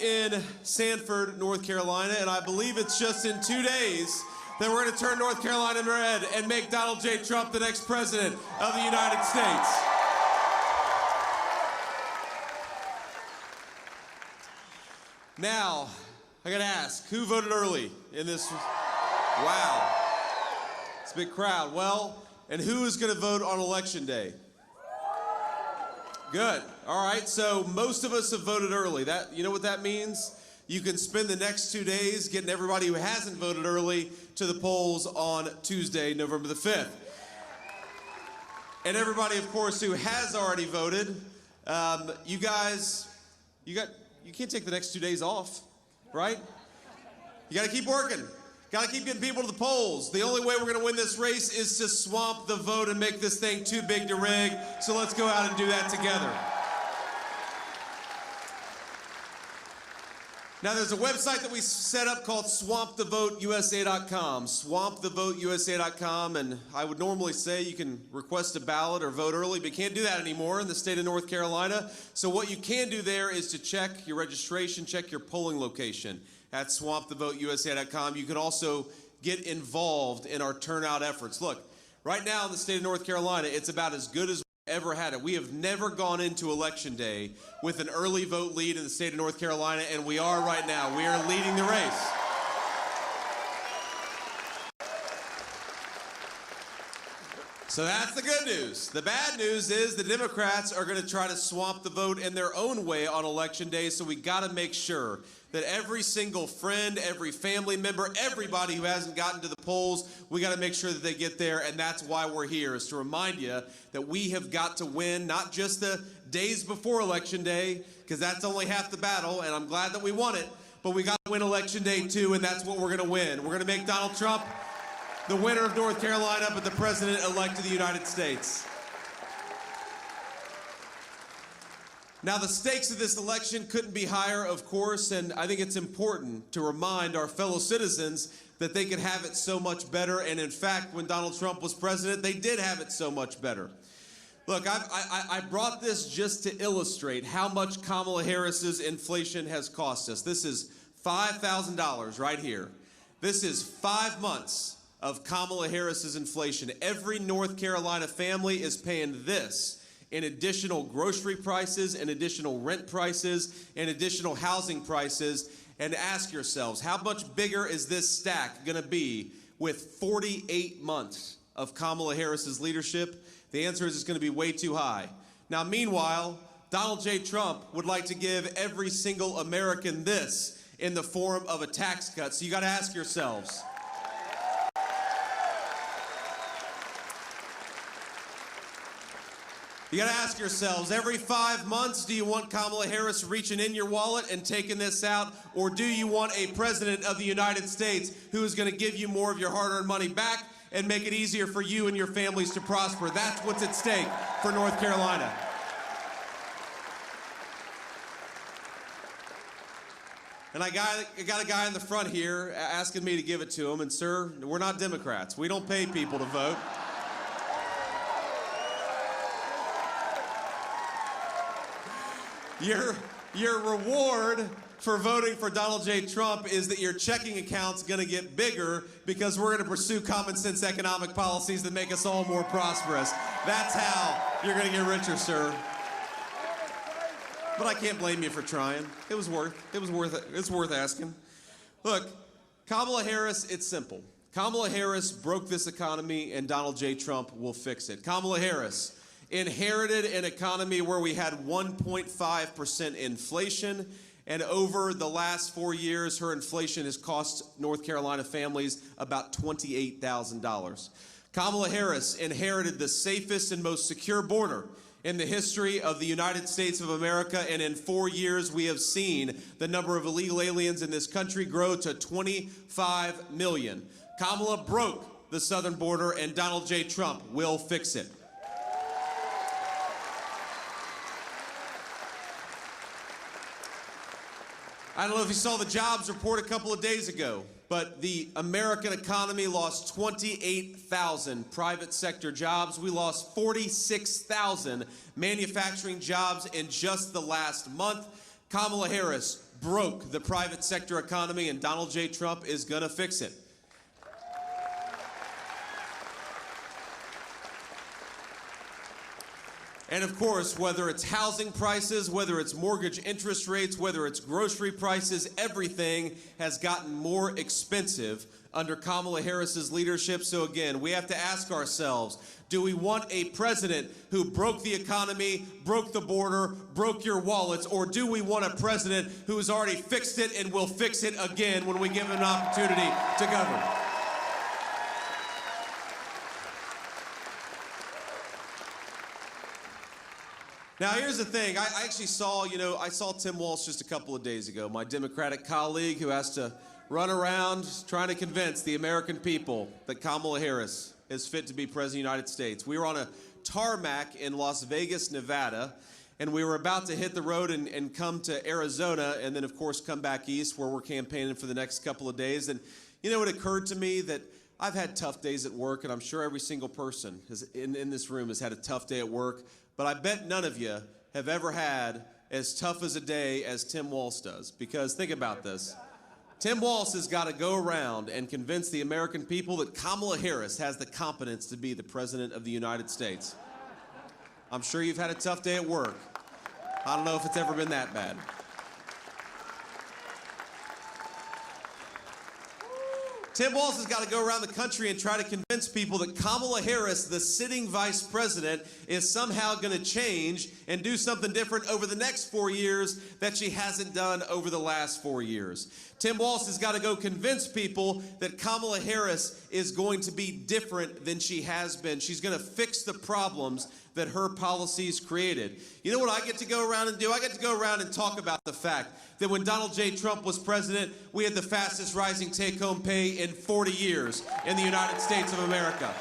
in Sanford, North Carolina, and I believe it's just in 2 days that we're going to turn North Carolina red and make Donald J. Trump the next president of the United States. Now, I got to ask, who voted early in this? Wow. It's a big crowd. Well, and who is going to vote on Election Day? Good. All right, so most of us have voted early. You know what that means? You can spend the next 2 days getting everybody who hasn't voted early to the polls on Tuesday, November the 5th. And everybody, of course, who has already voted, you can't take the next 2 days off, right? You got to keep working. Got to keep getting people to the polls. The only way we're going to win this race is to swamp the vote and make this thing too big to rig. So let's go out and do that together. Now, there's a website that we set up called swampthevoteusa.com, swampthevoteusa.com, and I would normally say you can request a ballot or vote early, but you can't do that anymore in the state of North Carolina. So what you can do there is to check your registration, check your polling location at swampthevoteusa.com. You can also get involved in our turnout efforts. Look, right now in the state of North Carolina, it's about as good as ever had it. We have never gone into Election Day with an early vote lead in the state of North Carolina, and we are right now. We are leading the race. So that's the good news. The bad news is the Democrats are going to try to swamp the vote in their own way on Election Day, so we got to make sure that every single friend, every family member, everybody who hasn't gotten to the polls, we got to make sure that they get there, and that's why we're here, is to remind you that we have got to win, not just the days before Election Day, because that's only half the battle, and I'm glad that we won it, but we got to win Election Day too, and that's what we're going to win. We're going to make Donald Trump the winner of North Carolina, but the president-elect of the United States. Now, the stakes of this election couldn't be higher, of course, and I think it's important to remind our fellow citizens that they could have it so much better, and in fact, when Donald Trump was president, they did have it so much better. Look, I brought this just to illustrate how much Kamala Harris's inflation has cost us. This is $5,000 right here. This is 5 months of Kamala Harris's inflation. Every North Carolina family is paying this in additional grocery prices, and additional rent prices, and additional housing prices. And ask yourselves, how much bigger is this stack going to be with 48 months of Kamala Harris's leadership? The answer is it's going to be way too high. Now, meanwhile, Donald J. Trump would like to give every single American this in the form of a tax cut. So you got to ask yourselves, you got to ask yourselves, every 5 months, do you want Kamala Harris reaching in your wallet and taking this out? Or do you want a president of the United States who is going to give you more of your hard-earned money back and make it easier for you and your families to prosper? That's what's at stake for North Carolina. And I got a guy in the front here asking me to give it to him. And, sir, we're not Democrats. We don't pay people to vote. Your reward for voting for Donald J. Trump is that your checking account's going to get bigger because we're going to pursue common sense economic policies that make us all more prosperous. That's how you're going to get richer, sir. But I can't blame you for trying. It's worth asking. Look, Kamala Harris, it's simple. Kamala Harris broke this economy, and Donald J. Trump will fix it. Kamala Harris inherited an economy where we had 1.5% inflation, and over the last 4 years, her inflation has cost North Carolina families about $28,000. Kamala Harris inherited the safest and most secure border in the history of the United States of America, and in 4 years, we have seen the number of illegal aliens in this country grow to 25 million. Kamala broke the southern border, and Donald J. Trump will fix it. I don't know if you saw the jobs report a couple of days ago, but the American economy lost 28,000 private sector jobs. We lost 46,000 manufacturing jobs in just the last month. Kamala Harris broke the private sector economy, and Donald J. Trump is going to fix it. And of course, whether it's housing prices, whether it's mortgage interest rates, whether it's grocery prices, everything has gotten more expensive under Kamala Harris's leadership. So again, we have to ask ourselves, do we want a president who broke the economy, broke the border, broke your wallets, or do we want a president who has already fixed it and will fix it again when we give him an opportunity to govern? Now, here's the thing. I actually saw, I saw Tim Walz just a couple of days ago, my Democratic colleague who has to run around trying to convince the American people that Kamala Harris is fit to be President of the United States. We were on a tarmac in Las Vegas, Nevada, and we were about to hit the road and come to Arizona and then, of course, come back east where we're campaigning for the next couple of days. And, it occurred to me that I've had tough days at work, and I'm sure every single person in this room has had a tough day at work. But I bet none of you have ever had as tough as a day as Tim Walz does. Because think about this. Tim Walz has got to go around and convince the American people that Kamala Harris has the competence to be the President of the United States. I'm sure you've had a tough day at work. I don't know if it's ever been that bad. Tim Walz has got to go around the country and try to convince people that Kamala Harris, the sitting vice president, is somehow going to change and do something different over the next 4 years that she hasn't done over the last 4 years. Tim Walz has got to go convince people that Kamala Harris is going to be different than she has been. She's going to fix the problems that her policies created. You know what I get to go around and do? I get to go around and talk about the fact that when Donald J. Trump was president, we had the fastest rising take-home pay in 40 years in the United States of America.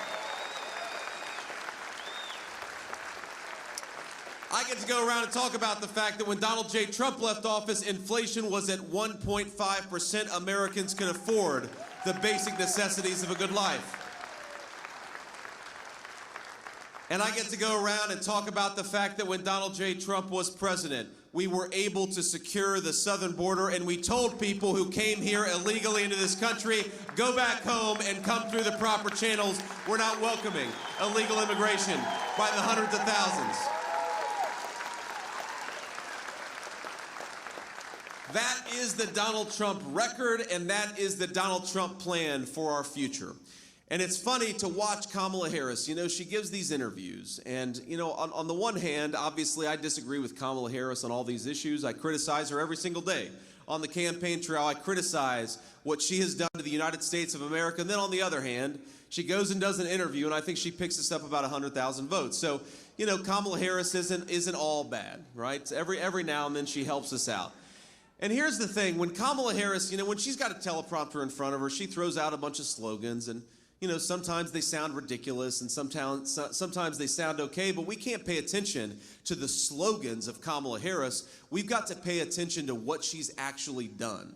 I get to go around and talk about the fact that when Donald J. Trump left office, inflation was at 1.5%. Americans can afford the basic necessities of a good life. And I get to go around and talk about the fact that when Donald J. Trump was president, we were able to secure the southern border, and we told people who came here illegally into this country, go back home and come through the proper channels. We're not welcoming illegal immigration by the hundreds of thousands. That is the Donald Trump record, and that is the Donald Trump plan for our future. And it's funny to watch Kamala Harris. She gives these interviews. And, on the one hand, obviously, I disagree with Kamala Harris on all these issues. I criticize her every single day. On the campaign trail, I criticize what she has done to the United States of America. And then on the other hand, she goes and does an interview, and I think she picks us up about 100,000 votes. So, Kamala Harris isn't all bad, right? Every now and then she helps us out. And here's the thing. When Kamala Harris, when she's got a teleprompter in front of her, she throws out a bunch of slogans, and sometimes they sound ridiculous and sometimes they sound okay, but we can't pay attention to the slogans of Kamala Harris. We've got to pay attention to what she's actually done.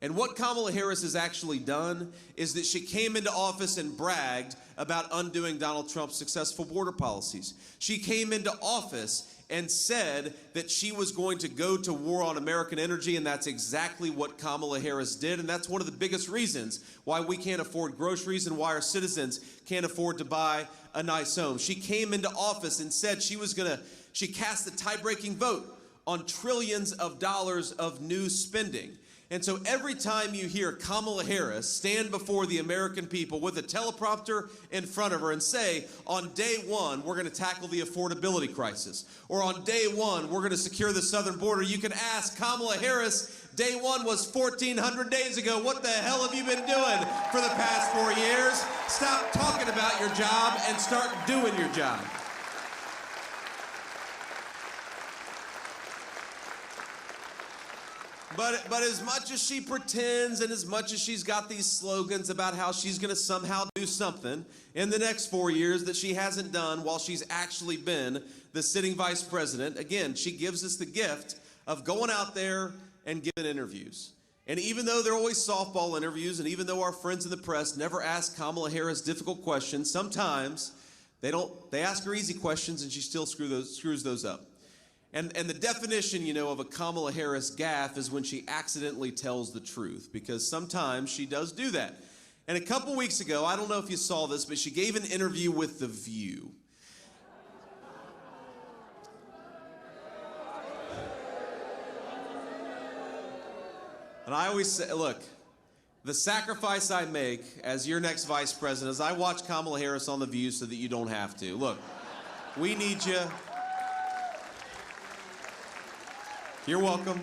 And what Kamala Harris has actually done is that she came into office and bragged about undoing Donald Trump's successful border policies. She came into office and said that she was going to go to war on American energy, and that's exactly what Kamala Harris did, and that's one of the biggest reasons why we can't afford groceries and why our citizens can't afford to buy a nice home. She came into office and said she cast a tie-breaking vote on trillions of dollars of new spending. And so every time you hear Kamala Harris stand before the American people with a teleprompter in front of her and say, on day one, we're going to tackle the affordability crisis, or on day one, we're going to secure the southern border, you can ask Kamala Harris, day one was 1,400 days ago. What the hell have you been doing for the past 4 years? Stop talking about your job and start doing your job. But as much as she pretends and as much as she's got these slogans about how she's going to somehow do something in the next 4 years that she hasn't done while she's actually been the sitting vice president, again, she gives us the gift of going out there and giving interviews. And even though they're always softball interviews, and even though our friends in the press never ask Kamala Harris difficult questions, sometimes they ask her easy questions and she still screws those up. And the definition, of a Kamala Harris gaffe is when she accidentally tells the truth, because sometimes she does do that. And a couple weeks ago, I don't know if you saw this, but she gave an interview with The View. And I always say, look, the sacrifice I make as your next vice president is I watch Kamala Harris on The View so that you don't have to. Look, we need you. You're welcome.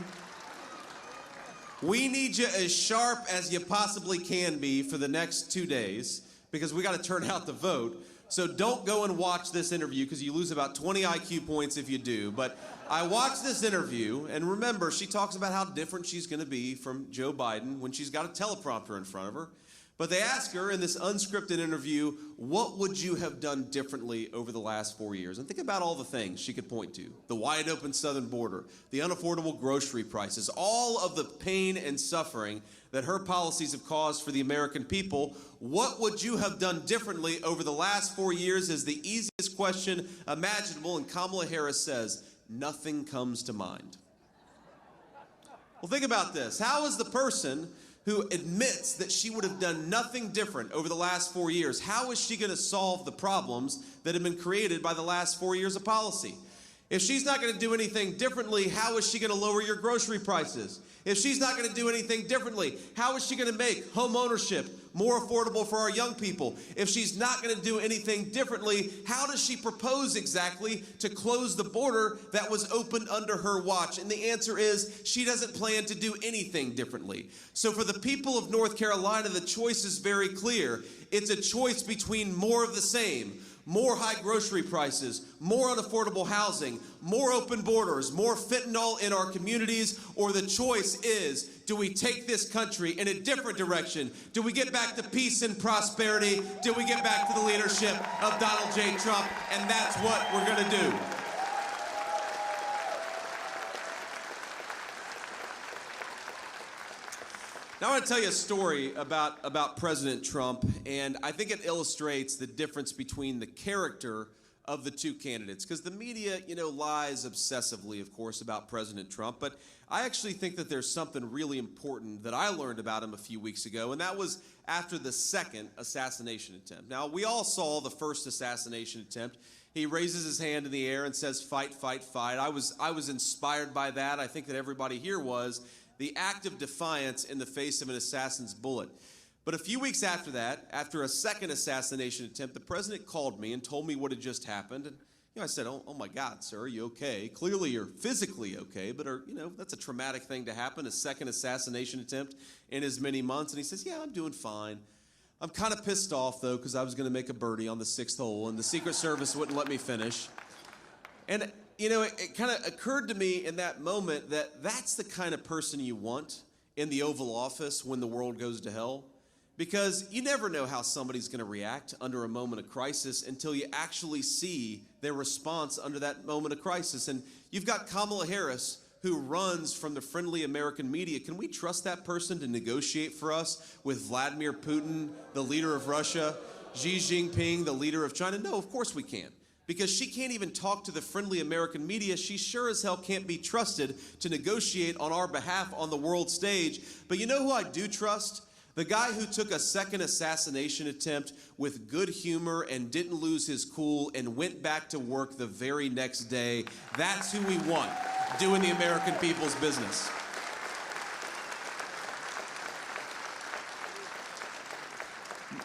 We need you as sharp as you possibly can be for the next 2 days, because we got to turn out the vote. So don't go and watch this interview, because you lose about 20 IQ points if you do. But I watched this interview, and remember, she talks about how different she's going to be from Joe Biden when she's got a teleprompter in front of her. But they ask her in this unscripted interview, what would you have done differently over the last 4 years? And think about all the things she could point to. The wide open southern border, the unaffordable grocery prices, all of the pain and suffering that her policies have caused for the American people. What would you have done differently over the last 4 years is the easiest question imaginable, and Kamala Harris says, nothing comes to mind. Well, think about this. How is the person who admits that she would have done nothing different over the last 4 years, how is she going to solve the problems that have been created by the last 4 years of policy? If she's not going to do anything differently, how is she going to lower your grocery prices? If she's not going to do anything differently, how is she going to make home ownership more affordable for our young people? If she's not going to do anything differently, how does she propose exactly to close the border that was opened under her watch? And the answer is she doesn't plan to do anything differently. So for the people of North Carolina, the choice is very clear. It's a choice between more of the same. More high grocery prices, more unaffordable housing, more open borders, more fentanyl in our communities, or the choice is, do we take this country in a different direction? Do we get back to peace and prosperity? Do we get back to the leadership of Donald J. Trump? And that's what we're going to do. Now I want to tell you a story about President Trump, and I think it illustrates the difference between the character of the two candidates, because the media, lies obsessively, of course, about President Trump, but I actually think that there's something really important that I learned about him a few weeks ago, and that was after the second assassination attempt. Now, we all saw the first assassination attempt. He raises his hand in the air and says, fight, fight, fight. I was inspired by that. I think that everybody here was. The act of defiance in the face of an assassin's bullet. But a few weeks after that, after a second assassination attempt, the president called me and told me what had just happened. And I said, oh my God, sir, are you okay? Clearly you're physically okay, but that's a traumatic thing to happen, a second assassination attempt in as many months. And he says, yeah, I'm doing fine. I'm kind of pissed off, though, because I was going to make a birdie on the 6th hole, and the Secret Service wouldn't let me finish. And it kind of occurred to me in that moment that that's the kind of person you want in the Oval Office when the world goes to hell. Because you never know how somebody's going to react under a moment of crisis until you actually see their response under that moment of crisis. And you've got Kamala Harris, who runs from the friendly American media. Can we trust that person to negotiate for us with Vladimir Putin, the leader of Russia, Xi Jinping, the leader of China? No, of course we can't. Because she can't even talk to the friendly American media. She sure as hell can't be trusted to negotiate on our behalf on the world stage. But you know who I do trust? The guy who took a second assassination attempt with good humor and didn't lose his cool and went back to work the very next day. That's who we want doing the American people's business.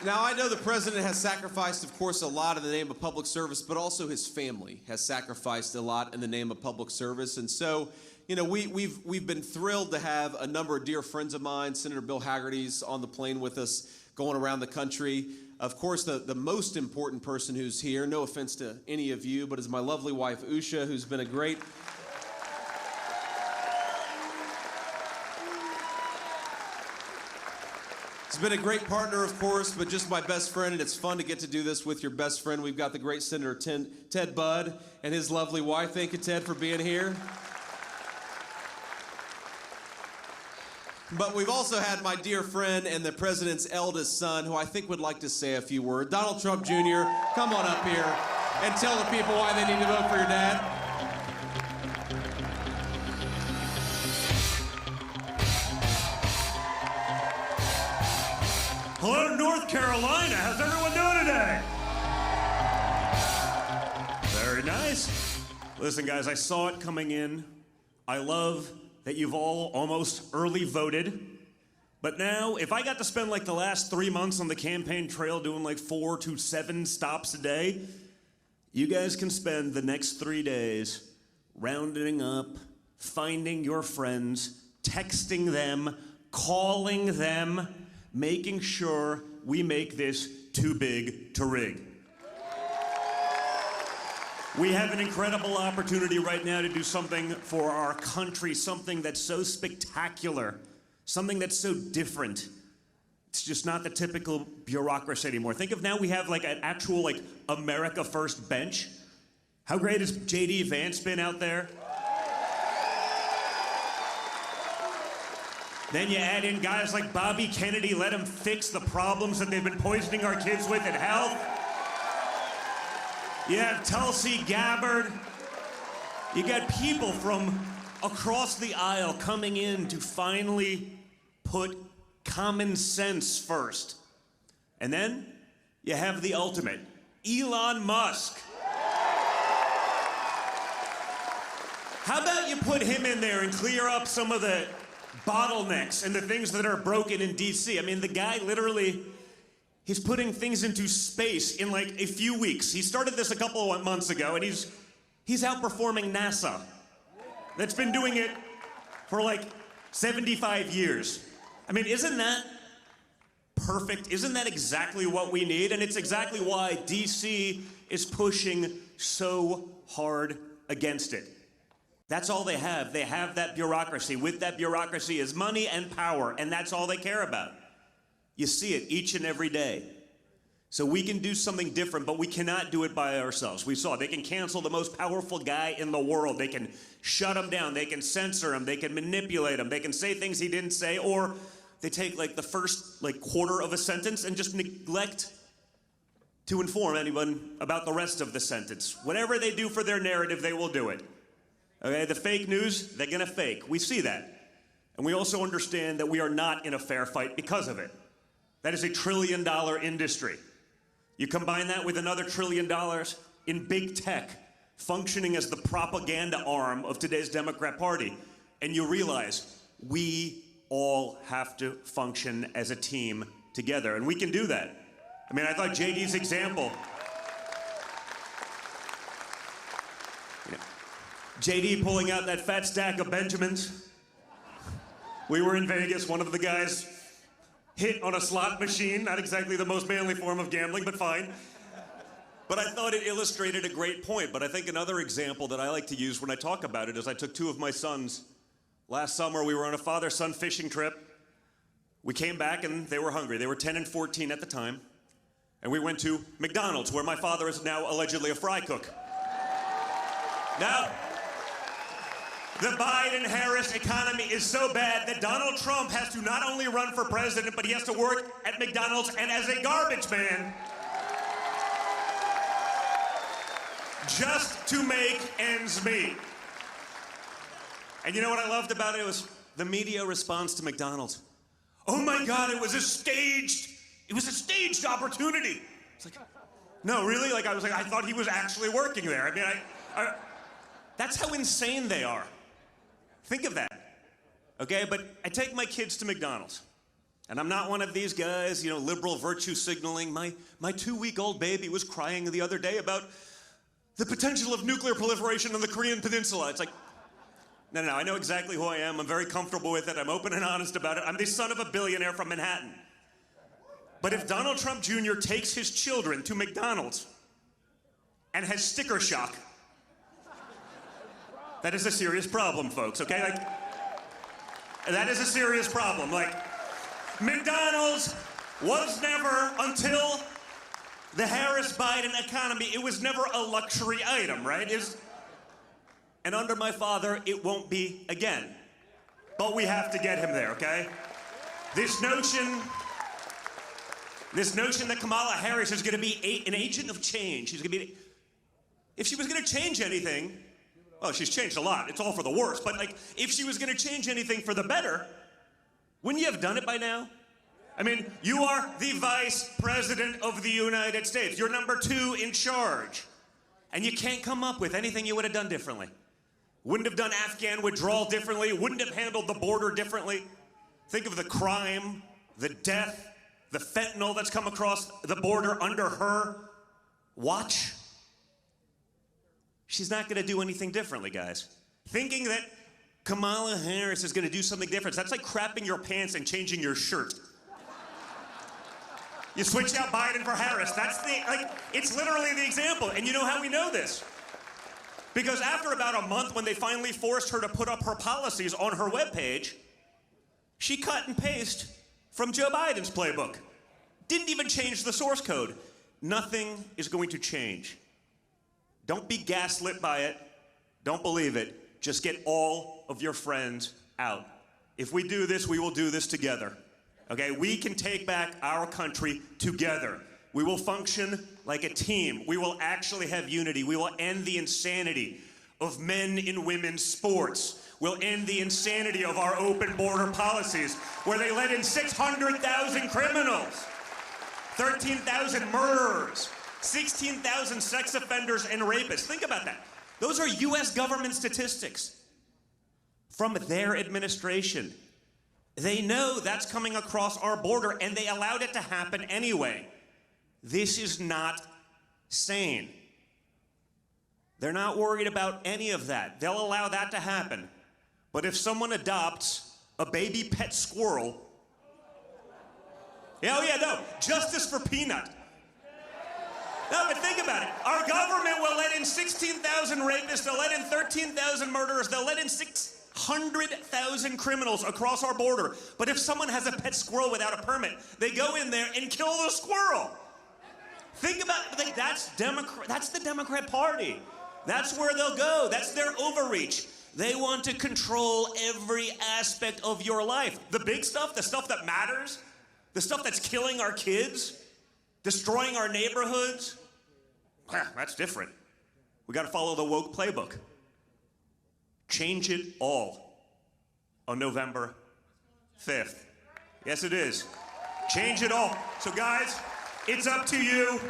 Now, I know the president has sacrificed, of course, a lot in the name of public service, but also his family has sacrificed a lot in the name of public service. And so, we've been thrilled to have a number of dear friends of mine. Senator Bill Hagerty's on the plane with us, going around the country. Of course, the most important person who's here, no offense to any of you, but is my lovely wife, Usha, who's been a great... He's been a great partner, of course, but just my best friend, and it's fun to get to do this with your best friend. We've got the great Senator Ted Budd and his lovely wife. Thank you, Ted, for being here. But we've also had my dear friend and the president's eldest son, who I think would like to say a few words. Donald Trump Jr., come on up here and tell the people why they need to vote for your dad. Hello, North Carolina. How's everyone doing today? Very nice. Listen, guys, I saw it coming in. I love that you've all almost early voted. But now, if I got to spend like the last 3 months on the campaign trail doing like 4 to 7 stops a day, you guys can spend the next 3 days rounding up, finding your friends, texting them, calling them, making sure we make this too big to rig. We have an incredible opportunity right now to do something for our country, something that's so spectacular, something that's so different. It's just not the typical bureaucracy anymore. Think of now we have like an actual like America First bench. How great has J.D. Vance been out there? Then you add in guys like Bobby Kennedy, let him fix the problems that they've been poisoning our kids with in health. You have Tulsi Gabbard. You got people from across the aisle coming in to finally put common sense first. And then you have the ultimate, Elon Musk. How about you put him in there and clear up some of the bottlenecks and the things that are broken in DC? I mean, the guy literally, he's putting things into space in like a few weeks. He started this a couple of months ago, and he's outperforming NASA. That's been doing it for like 75 years. I mean, isn't that perfect? Isn't that exactly what we need? And it's exactly why DC is pushing so hard against it. That's all they have. They have that bureaucracy. With that bureaucracy is money and power, and that's all they care about. You see it each and every day. So we can do something different, but we cannot do it by ourselves. We saw they can cancel the most powerful guy in the world. They can shut him down. They can censor him. They can manipulate him. They can say things he didn't say, or they take like the first like quarter of a sentence and just neglect to inform anyone about the rest of the sentence. Whatever they do for their narrative, they will do it. Okay, the fake news, they're gonna fake. We see that. And we also understand that we are not in a fair fight because of it. That is $1 trillion industry. You combine that with another $1 trillion in big tech, functioning as the propaganda arm of today's Democrat Party, and you realize we all have to function as a team together, and we can do that. I mean, I thought JD's example, JD pulling out that fat stack of Benjamins. We were in Vegas, one of the guys hit on a slot machine, not exactly the most manly form of gambling, but fine. But I thought it illustrated a great point. But I think another example that I like to use when I talk about it is I took 2 of my sons. Last summer, we were on a father-son fishing trip. We came back and they were hungry. They were 10 and 14 at the time. And we went to McDonald's, where my father is now allegedly a fry cook. Now, the Biden-Harris economy is so bad that Donald Trump has to not only run for president, but he has to work at McDonald's and as a garbage man just to make ends meet. And you know what I loved about it? It was the media response to McDonald's. Oh my God, it was a staged opportunity. It's like, no, really? Like, I thought he was actually working there. I mean, that's how insane they are. Think of that, okay? But I take my kids to McDonald's, and I'm not one of these guys, you know, liberal virtue signaling. My 2-week-old baby was crying the other day about the potential of nuclear proliferation on the Korean Peninsula. It's like, no, I know exactly who I am. I'm very comfortable with it. I'm open and honest about it. I'm the son of a billionaire from Manhattan. But if Donald Trump Jr. takes his children to McDonald's and has sticker shock, that is a serious problem, folks, okay? Like, that is a serious problem. Like, McDonald's was never, until the Harris-Biden economy, it was never a luxury item, right? And under my father, it won't be again. But we have to get him there, okay? This notion that Kamala Harris is gonna be an agent of change. She's gonna be, if she was gonna change anything, well, she's changed a lot. It's all for the worse. But like, if she was gonna change anything for the better, wouldn't you have done it by now? I mean, you are the vice president of the United States. You're number 2 in charge. And you can't come up with anything you would have done differently. Wouldn't have done Afghan withdrawal differently. Wouldn't have handled the border differently. Think of the crime, the death, the fentanyl that's come across the border under her watch. She's not going to do anything differently, guys. Thinking that Kamala Harris is going to do something different, that's like crapping your pants and changing your shirt. You switch out Biden for Harris. It's literally the example. And you know how we know this? Because after about a month, when they finally forced her to put up her policies on her webpage, she cut and pasted from Joe Biden's playbook. Didn't even change the source code. Nothing is going to change. Don't be gaslit by it. Don't believe it. Just get all of your friends out. If we do this, we will do this together. Okay, we can take back our country together. We will function like a team. We will actually have unity. We will end the insanity of men in women's sports. We'll end the insanity of our open border policies, where they let in 600,000 criminals, 13,000 murderers, 16,000 sex offenders and rapists. Think about that. Those are U.S. government statistics from their administration. They know that's coming across our border, and they allowed it to happen anyway. This is not sane. They're not worried about any of that. They'll allow that to happen. But if someone adopts a baby pet squirrel, justice for Peanut. No, but think about it. Our government will let in 16,000 rapists, they'll let in 13,000 murderers, they'll let in 600,000 criminals across our border. But if someone has a pet squirrel without a permit, they go in there and kill the squirrel. Think about it. That's the Democrat Party. That's where they'll go. That's their overreach. They want to control every aspect of your life. The big stuff, the stuff that matters, the stuff that's killing our kids, destroying our neighborhoods. That's different. We got to follow the woke playbook. Change it all on November 5th. Yes, it is. Change it all. So, guys, it's up to you.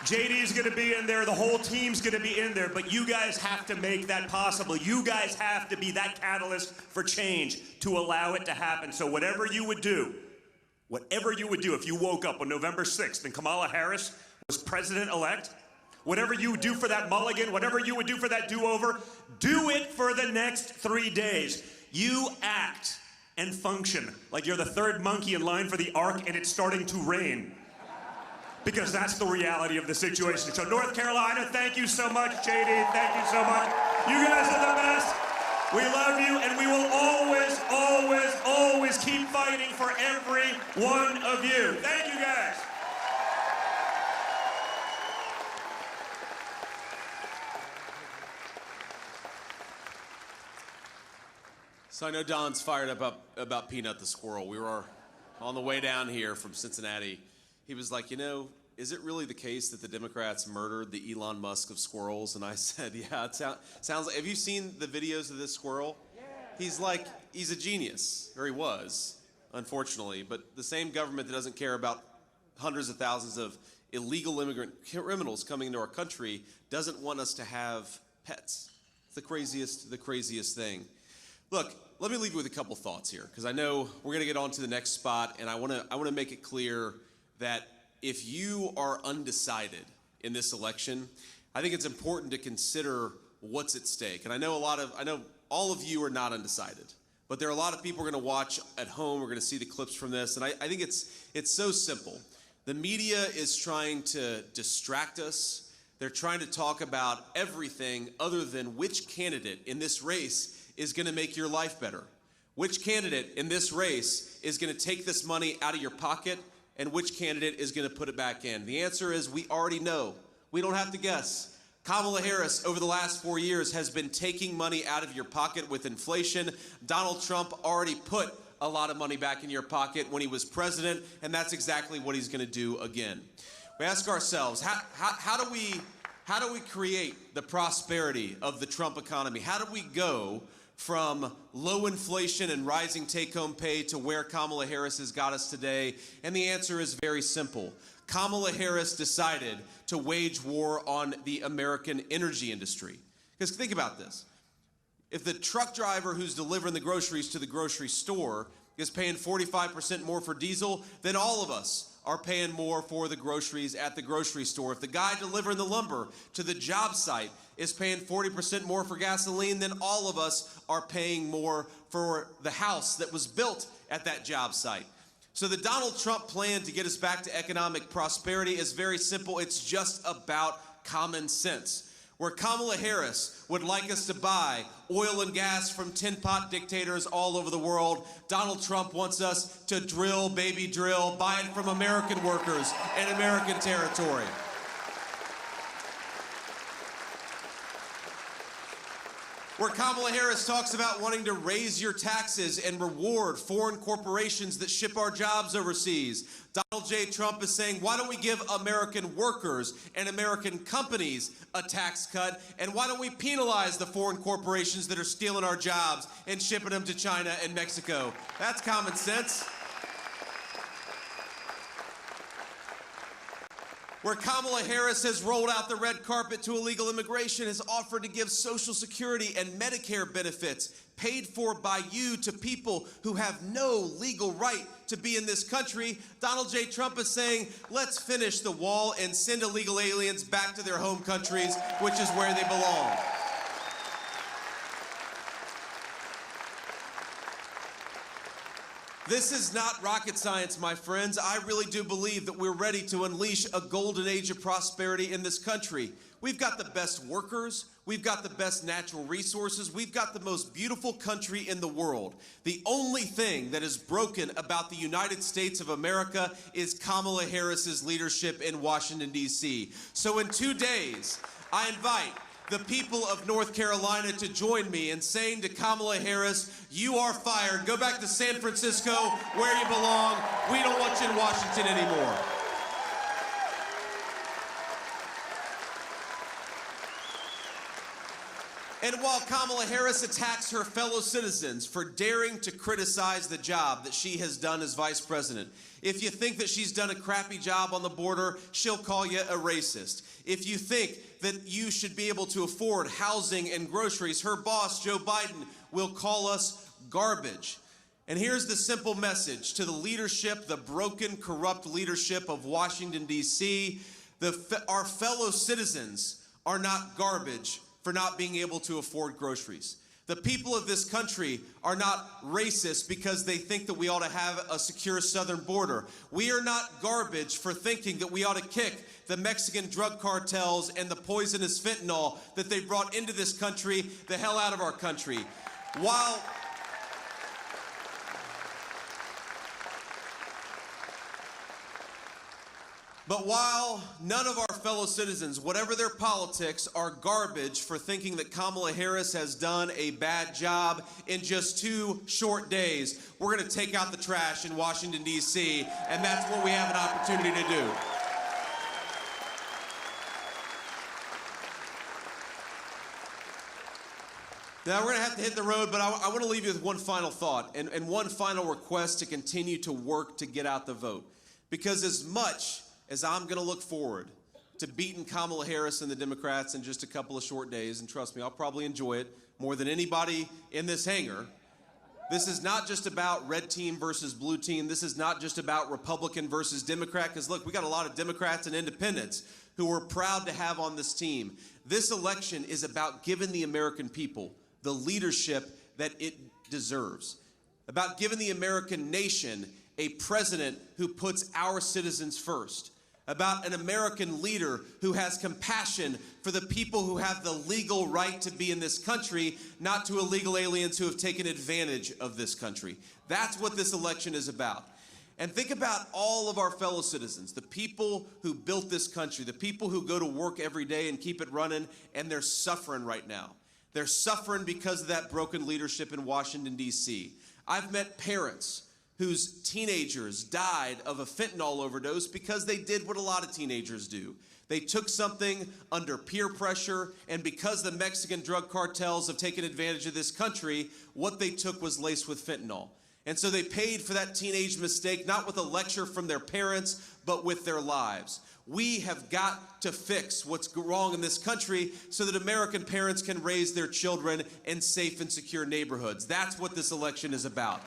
JD's going to be in there. The whole team's going to be in there. But you guys have to make that possible. You guys have to be that catalyst for change to allow it to happen. So whatever you would do if you woke up on November 6th and Kamala Harris was president-elect, whatever you would do for that mulligan, whatever you would do for that do-over, do it for the next 3 days. You act and function like you're the third monkey in line for the Ark and it's starting to rain. Because that's the reality of the situation. So North Carolina, thank you so much. JD, thank you so much. You guys are the best. We love you, and we will always, always, always keep fighting for every one of you. Thank you, guys. So I know Don's fired up about Peanut the squirrel. We were on the way down here from Cincinnati. He was like, is it really the case that the Democrats murdered the Elon Musk of squirrels? And I said, yeah, it sounds like. Have you seen the videos of this squirrel? Yeah. He's a genius, or he was, unfortunately. But the same government that doesn't care about hundreds of thousands of illegal immigrant criminals coming into our country doesn't want us to have pets. It's the craziest thing. Look, let me leave you with a couple thoughts here, because I know we're going to get on to the next spot, and I want to make it clear that if you are undecided in this election, I think it's important to consider what's at stake. And I know all of you are not undecided, but there are a lot of people who are going to watch at home. We're going to see the clips from this, and I think it's so simple. The media is trying to distract us. They're trying to talk about everything other than which candidate in this race is going to make your life better. Which candidate in this race is going to take this money out of your pocket, and which candidate is going to put it back in? The answer is we already know. We don't have to guess. Kamala Harris, over the last 4 years, has been taking money out of your pocket with inflation. Donald Trump already put a lot of money back in your pocket when he was president, and that's exactly what he's going to do again. We ask ourselves, how do we create the prosperity of the Trump economy? How do we go from low inflation and rising take-home pay to where Kamala Harris has got us today? And the answer is very simple. Kamala Harris decided to wage war on the American energy industry. Because think about this. If the truck driver who's delivering the groceries to the grocery store is paying 45% more for diesel, then all of us are paying more for the groceries at the grocery store. If the guy delivering the lumber to the job site is paying 40% more for gasoline, then all of us are paying more for the house that was built at that job site. So the Donald Trump plan to get us back to economic prosperity is very simple. It's just about common sense. Where Kamala Harris would like us to buy oil and gas from tin pot dictators all over the world, Donald Trump wants us to drill, baby drill, buy it from American workers and American territory. Where Kamala Harris talks about wanting to raise your taxes and reward foreign corporations that ship our jobs overseas, Donald J. Trump is saying, why don't we give American workers and American companies a tax cut, and why don't we penalize the foreign corporations that are stealing our jobs and shipping them to China and Mexico? That's common sense. Where Kamala Harris has rolled out the red carpet to illegal immigration, has offered to give Social Security and Medicare benefits paid for by you to people who have no legal right to be in this country, Donald J. Trump is saying, let's finish the wall and send illegal aliens back to their home countries, which is where they belong. This is not rocket science, my friends. I really do believe that we're ready to unleash a golden age of prosperity in this country. We've got the best workers. We've got the best natural resources. We've got the most beautiful country in the world. The only thing that is broken about the United States of America is Kamala Harris's leadership in Washington, D.C. So in 2 days, I invite the people of North Carolina to join me in saying to Kamala Harris, you are fired. Go back to San Francisco where you belong. We don't want you in Washington anymore. And while Kamala Harris attacks her fellow citizens for daring to criticize the job that she has done as vice president, if you think that she's done a crappy job on the border, she'll call you a racist. If you think that you should be able to afford housing and groceries, her boss, Joe Biden, will call us garbage. And here's the simple message to the leadership, the broken, corrupt leadership of Washington, D.C. Our fellow citizens are not garbage for not being able to afford groceries. The people of this country are not racist because they think that we ought to have a secure southern border. We are not garbage for thinking that we ought to kick the Mexican drug cartels and the poisonous fentanyl that they brought into this country the hell out of our country. But while none of our fellow citizens, whatever their politics, are garbage for thinking that Kamala Harris has done a bad job, in just 2 short days, we're going to take out the trash in Washington, D.C., and that's what we have an opportunity to do. Now, we're going to have to hit the road, but I want to leave you with one final thought and one final request to continue to work to get out the vote. Because as much as I'm going to look forward to beating Kamala Harris and the Democrats in just a couple of short days, and trust me, I'll probably enjoy it more than anybody in this hangar, this is not just about red team versus blue team. This is not just about Republican versus Democrat, because look, we got a lot of Democrats and independents who we're proud to have on this team. This election is about giving the American people the leadership that it deserves, about giving the American nation a president who puts our citizens first, about an American leader who has compassion for the people who have the legal right to be in this country, not to illegal aliens who have taken advantage of this country. That's what this election is about. And think about all of our fellow citizens, the people who built this country, the people who go to work every day and keep it running, and they're suffering right now. They're suffering because of that broken leadership in Washington, D.C. I've met parents whose teenagers died of a fentanyl overdose because they did what a lot of teenagers do. They took something under peer pressure, and because the Mexican drug cartels have taken advantage of this country, what they took was laced with fentanyl. And so they paid for that teenage mistake, not with a lecture from their parents, but with their lives. We have got to fix what's wrong in this country so that American parents can raise their children in safe and secure neighborhoods. That's what this election is about.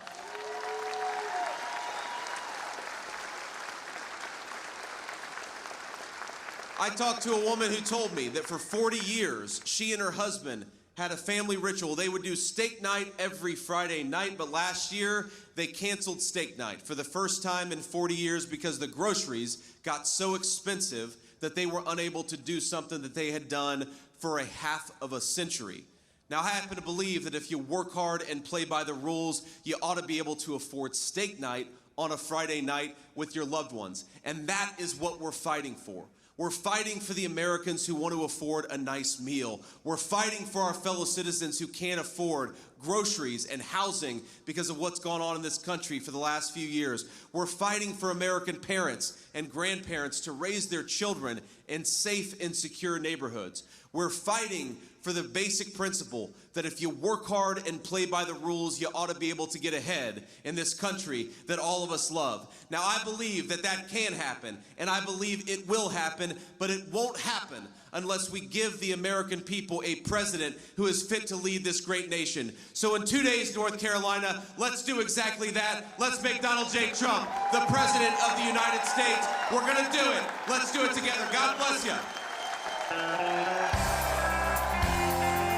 I talked to a woman who told me that for 40 years, she and her husband had a family ritual. They would do steak night every Friday night, but last year they canceled steak night for the first time in 40 years because the groceries got so expensive that they were unable to do something that they had done for a half of a century. Now, I happen to believe that if you work hard and play by the rules, you ought to be able to afford steak night on a Friday night with your loved ones. And that is what we're fighting for. We're fighting for the Americans who want to afford a nice meal. We're fighting for our fellow citizens who can't afford groceries and housing because of what's gone on in this country for the last few years. We're fighting for American parents and grandparents to raise their children in safe and secure neighborhoods. We're fighting for the basic principle that if you work hard and play by the rules, you ought to be able to get ahead in this country that all of us love. Now, I believe that that can happen, and I believe it will happen, but it won't happen unless we give the American people a president who is fit to lead this great nation. So in 2 days, North Carolina, let's do exactly that. Let's make Donald J. Trump the president of the United States. We're gonna do it. Let's do it together. God bless you.